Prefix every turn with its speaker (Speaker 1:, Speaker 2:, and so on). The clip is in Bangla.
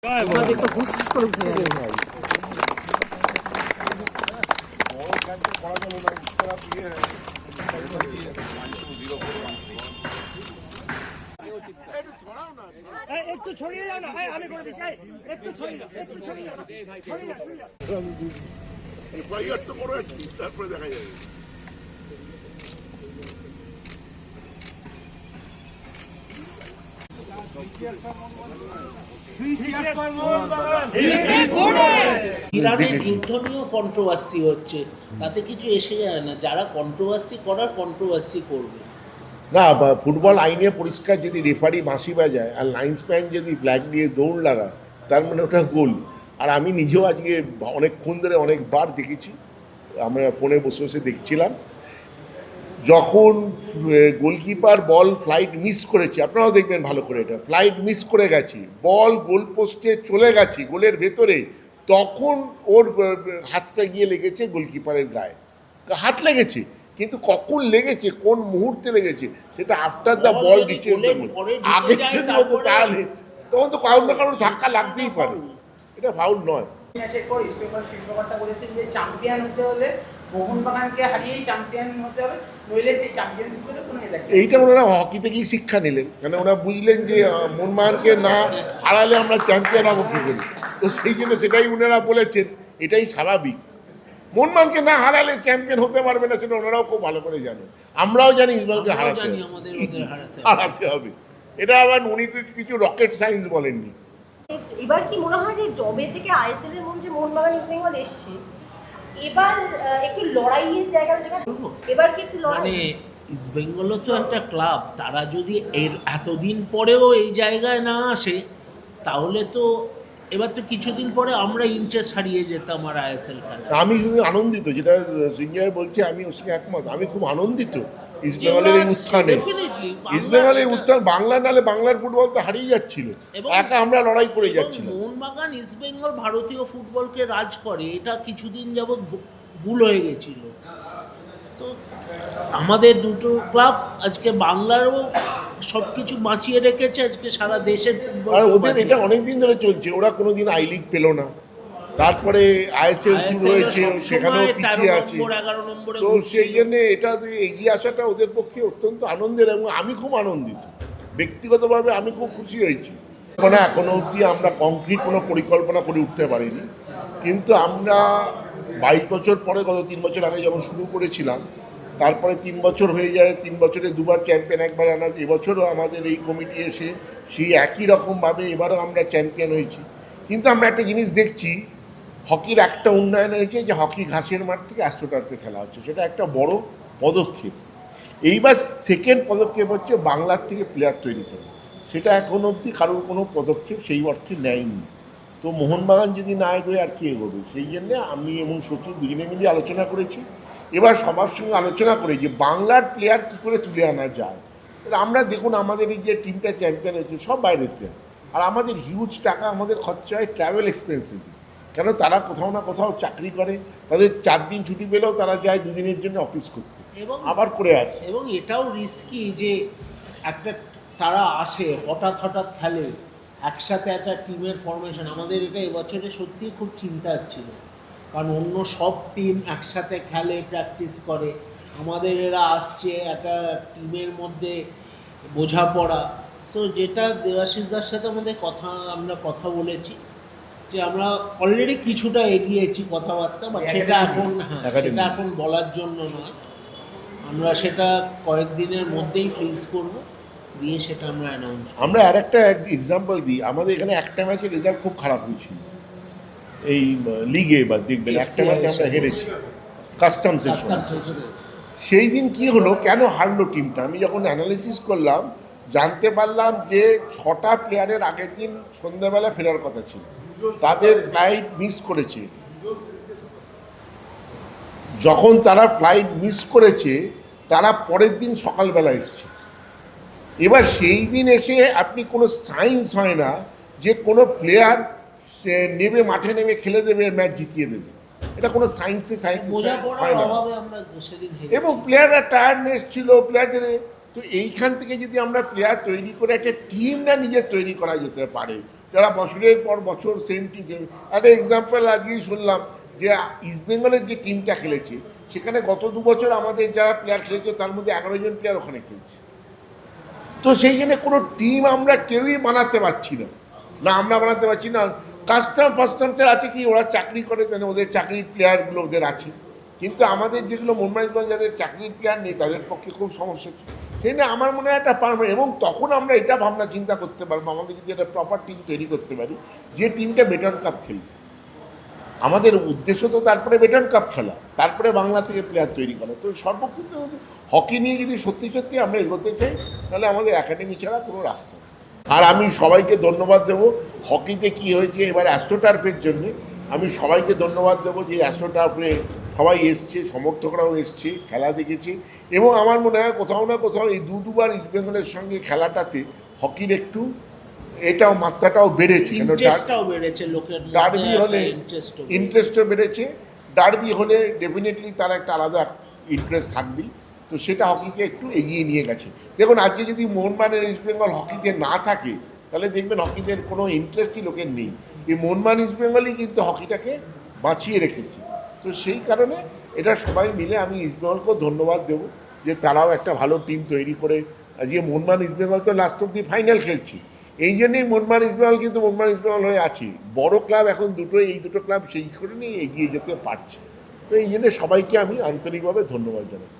Speaker 1: একটু ছড়িয়ে যাও না, আমি করে দিচ্ছি, একটু ছড়িয়ে যাও, একটু ছড়িয়ে যাও,
Speaker 2: তো করো অ্যাটলিস্ট, তারপরে দেখা যাবে।
Speaker 3: ইরানের যুদ্ধ নিয়েও কন্ট্রোভার্সি হচ্ছে, তাতে কিছু এসে যায় না। যারা কন্ট্রোভার্সি করার কন্ট্রোভার্সি করবে
Speaker 2: না, ফুটবল আইনে পরিষ্কার, যদি রেফারি বাঁশি বাজায় আর লাইন্সম্যান যদি ফ্ল্যাগ দিয়ে দৌড় লাগায়, তার মানে ওটা গোল। আর আমি নিজেও আজকে অনেকক্ষণ ধরে অনেকবার দেখেছি, আমরা ফোনে বসে বসে দেখছিলাম, যখন গোলকিপার বল ফ্লাইট মিস করেছে, আপনারাও দেখবেন ভালো করে, এটা ফ্লাইট মিস করে গেছে, বল গোল পোস্টে চলে গেছে গোলের ভেতরে, তখন ওর হাতটা গিয়ে লেগেছে গোলকিপারের গায়ে, হাত লেগেছে, কিন্তু কখন লেগেছে, কোন মুহূর্তে লেগেছে, সেটা after the ball reaches the goal. আগে যদি হতো তাহলে তখন তো কারোর না কারোর ধাক্কা লাগতেই পারে, এটা ফাউল নয়।
Speaker 4: ম্যাচের পর ইস্টবেঙ্গল শীর্ষকর্তা বলেছেন যে চ্যাম্পিয়ন হতে হলে মোহনবাগানকে হারিয়েই চ্যাম্পিয়ন হতে হবে, নইলে সেই চ্যাম্পিয়নশিপে কোনো এলাকা।
Speaker 2: এইটা ওনারা হকি থেকেই শিক্ষা নিলেন, মানে ওনারা বুঝলেন যে মোহনবাগানকে না হারালে আমরা চ্যাম্পিয়ন হবো কী করি, তো সেই জন্য সেটাই ওনারা বলেছেন, এটাই স্বাভাবিক। মোহনবাগানকে না হারালে চ্যাম্পিয়ন হতে পারবে না, সেটা ওনারাও খুব ভালো করে জানেন, আমরাও জানি ইস্টবেঙ্গলকে হারাতে হবে। এটা আবার উনি কিছু রকেট সায়েন্স বলেননি।
Speaker 5: এবার কি মনে হয় যে জবে থেকে আইএসএল এর মধ্যে মোহনবাগান ইস্টবেঙ্গল এসছে, এবার একটু লড়াইয়ের জায়গাটা এবার কি একটু লড়াই,
Speaker 3: মানে ইস্টবেঙ্গলও তো একটা ক্লাব, তারা যদি এর এতদিন পরেও এই জায়গায় না আসে, তাহলে তো এবার তো কিছুদিন পরে আমরা ইন্টারেস্ট হারিয়ে যেতাম আর আইএসএল খেলা।
Speaker 2: আমি শুধু আনন্দিত, যেটা সঞ্জয় বলছে আমি ওর সঙ্গে একমত, আমি খুব আনন্দিত ইস্টবেঙ্গলের এই উত্থানে। ইস্টবেঙ্গলের উত্থান, বাংলা নালে বাংলার ফুটবল তো হারিয়ে যাচ্ছিল, একা আমরা লড়াই করে যাচ্ছিলাম।
Speaker 3: মোহনবাগান ইস্টবেঙ্গল ভারতীয় ফুটবলকে রাজ করে, এটা কিছুদিন যাবৎ ভুল হয়ে গেছিল। সো আমাদের দুটো ক্লাব আজকে বাংলারও সব কিছু বাঁচিয়ে রেখেছে, আজকে সারা দেশের ফুটবল।
Speaker 2: আর ওদের এটা অনেকদিন ধরে চলছে, ওরা কোনোদিন আই লিগ পেল না, তারপরে আইএসএল শুরু হয়েছে, সেখানেও পিছিয়ে আছে, তো সেই জন্য এটা এগিয়ে আসাটা ওদের পক্ষে অত্যন্ত আনন্দের, এবং আমি খুব আনন্দিত, ব্যক্তিগতভাবে আমি খুব খুশি হয়েছি। মানে এখনো অবধি আমরা কংক্রিট কোনো পরিকল্পনা করে উঠতে পারিনি, কিন্তু আমরা 22 বছর পরে, গত 3 বছর আগে যখন শুরু করেছিলাম, তারপরে 3 বছর হয়ে যায়, 3 বছরে 2বার চ্যাম্পিয়ন, একবার আনা, এবছরও আমাদের এই কমিটি এসে সেই একই রকমভাবে এবারও আমরা চ্যাম্পিয়ন হয়েছি। কিন্তু আমরা একটা জিনিস দেখছি, হকির একটা উন্নয়ন হয়েছে যে হকি ঘাসের মাঠ থেকে অ্যাস্ট্রোটার্ফে খেলা হচ্ছে, সেটা একটা বড় পদক্ষেপ। এইবার সেকেন্ড পদক্ষেপ হচ্ছে বাংলার থেকে প্লেয়ার তৈরি করা, সেটা এখন অবধি কারোর কোনো পদক্ষেপ সেই অর্থে নেয়নি। তো মোহনবাগান যদি না এগোয় আর কি এগোবে, সেই জন্যে আমি এবং সচিন দুজনে মিলে আলোচনা করেছি, এবার সবার সঙ্গে আলোচনা করে যে বাংলার প্লেয়ার কী করে তুলে আনা যায়। আমরা দেখুন, আমাদের এই যে টিমটা চ্যাম্পিয়ন হয়েছে সব বাইরের প্লেয়ার, আর আমাদের হিউজ টাকা আমাদের খরচা হয় ট্রাভেল এক্সপেন্সেস, কেন তারা কোথাও না কোথাও চাকরি করে, তাদের 4 দিন ছুটি পেলেও তারা যায় 2 দিনের জন্য অফিস করতে, এবং আবার করে আসে।
Speaker 3: এবং এটাও রিস্কি যে একটা তারা আসে হঠাৎ খেলে, একসাথে একটা টিমের ফরমেশন। আমাদের এটা এবছরে সত্যিই খুব চিন্তার ছিল, কারণ অন্য সব টিম একসাথে খেলে, প্র্যাকটিস করে, আমাদের এরা আসছে একটা টিমের মধ্যে বোঝাপড়া। সো যেটা দেবাশিসদার সাথে আমরা কথা বলেছি যে আমরা অলরেডি কিছুটা এগিয়েছি কথাবার্তা, বাট সেটা এখন বলার জন্য নয়, আমরা সেটা কয়েকদিনের মধ্যেই ফ্রিজ করব, দিয়ে সেটা আমরা অ্যানাউন্স করব।
Speaker 2: আমরা আর একটা এক্সাম্পল দিই, আমাদের এখানে একটা ম্যাচের রেজাল্ট খুব খারাপ হয়েছিল এই লিগে, এবার দেখবেন একটা ম্যাচে আমরা হেরেছি কাস্টমসের সময়। সেই দিন কি হলো, কেন হারলো টিমটা, আমি যখন অ্যানালিসিস করলাম জানতে পারলাম যে 6টা প্লেয়ারের আগের দিন সন্ধ্যাবেলা ফেরার কথা ছিল, তাদের ফ্লাইট মিস করেছে। যখন তারা ফ্লাইট মিস করেছে, তারা পরের দিন সকালবেলা এসছে। এবার সেই দিন এসে আপনি কোনো সায়েন্স হয় না যে কোনো প্লেয়ার সে নেবে, মাঠে নেমে খেলে দেবে, ম্যাচ জিতিয়ে দেবে, এটা কোনো সায়েন্সে হয় না। এবং প্লেয়াররা টায়ার্ডনেস ছিল প্লেয়ারদের, তো এইখান থেকে যদি আমরা প্লেয়ার তৈরি করে একটা টিম না নিজের তৈরি করা যেতে পারে, যারা বছরের পর বছর সেম টিম খেলে। একটা এক্সাম্পল আজকেই শুনলাম যে ইস্টবেঙ্গলের যে টিমটা খেলেছে সেখানে গত 2 বছর আমাদের যারা প্লেয়ার খেলেছে তার মধ্যে 11 জন প্লেয়ার ওখানে খেলছে। তো সেই জন্য কোনো টিম আমরা কেউই বানাতে পারছি না, না আমরা বানাতে পারছি না। কাস্টমার্সের আছে কি, ওরা চাকরি করে দেন, ওদের চাকরির প্লেয়ারগুলো ওদের আছে, কিন্তু আমাদের যেগুলো মোহামেডান যাদের চাকরির প্লেয়ার নেই তাদের পক্ষে খুব সমস্যা হচ্ছে। সেই জন্য আমার মনে হয় একটা পারমানেন্ট, এবং তখন আমরা এটা ভাবনা চিন্তা করতে পারবো আমাদের যদি একটা প্রপার টিম তৈরি করতে পারি যে টিমটা বেটন কাপ খেলবে। আমাদের উদ্দেশ্য তো তারপরে বেটন কাপ খেলা, তারপরে বাংলা থেকে প্লেয়ার তৈরি করা। তো সর্বক্ষেত্রে হকি নিয়ে যদি সত্যি সত্যি আমরা এগোতে চাই তাহলে আমাদের একাডেমি ছাড়া কোনো রাস্তা নেই। আর আমি সবাইকে ধন্যবাদ দেবো। হকিতে কি হয়েছে এবার অ্যাস্ট্রোটার্ফের জন্য, আমি সবাইকে ধন্যবাদ দেবো যে অ্যাস্ট্রোটার্ফে সবাই এসছে, সমর্থকরাও এসছে, খেলা দেখেছে। এবং আমার মনে হয় কোথাও না কোথাও এই দুবার ইস্টবেঙ্গলের সঙ্গে খেলাটাতে হকির একটু এটাও মাত্রাটাও বেড়েছে,
Speaker 3: ইন্টারেস্টটাও বেড়েছে, লোকের
Speaker 2: ডার্বি হলে ইন্টারেস্টও বেড়েছে, ডার্বি হলে ডেফিনেটলি তার একটা আলাদা ইন্টারেস্ট থাকবেই। তো সেটা হকিকে একটু এগিয়ে নিয়ে গেছে। দেখুন আজকে যদি মোহনবাগান ইস্টবেঙ্গল হকিতে না থাকে তাহলে দেখবেন হকিতে কোনো ইন্টারেস্টই লোকের নেই। এই মোহনবাগান ইস্টবেঙ্গলই কিন্তু হকিটাকে বাঁচিয়ে রেখেছে। তো সেই কারণে এটা সবাই মিলে আমি ইস্টবেঙ্গলকেও ধন্যবাদ দেবো যে তারাও একটা ভালো টিম তৈরি করে। আজকে মোহনবাগান ইস্টবেঙ্গল তো লাস্ট অব্দি ফাইনাল খেলছে, এই জন্যই মোহনবাগান ইস্টবেঙ্গল কিন্তু মোহনবাগান ইস্টবেঙ্গল হয়ে আছে। বড় ক্লাব এখন এই দুটো ক্লাব সেই করে নিয়ে এগিয়ে যেতে পারছে। তো এই জন্য সবাইকে আমি আন্তরিকভাবে ধন্যবাদ জানাচ্ছি।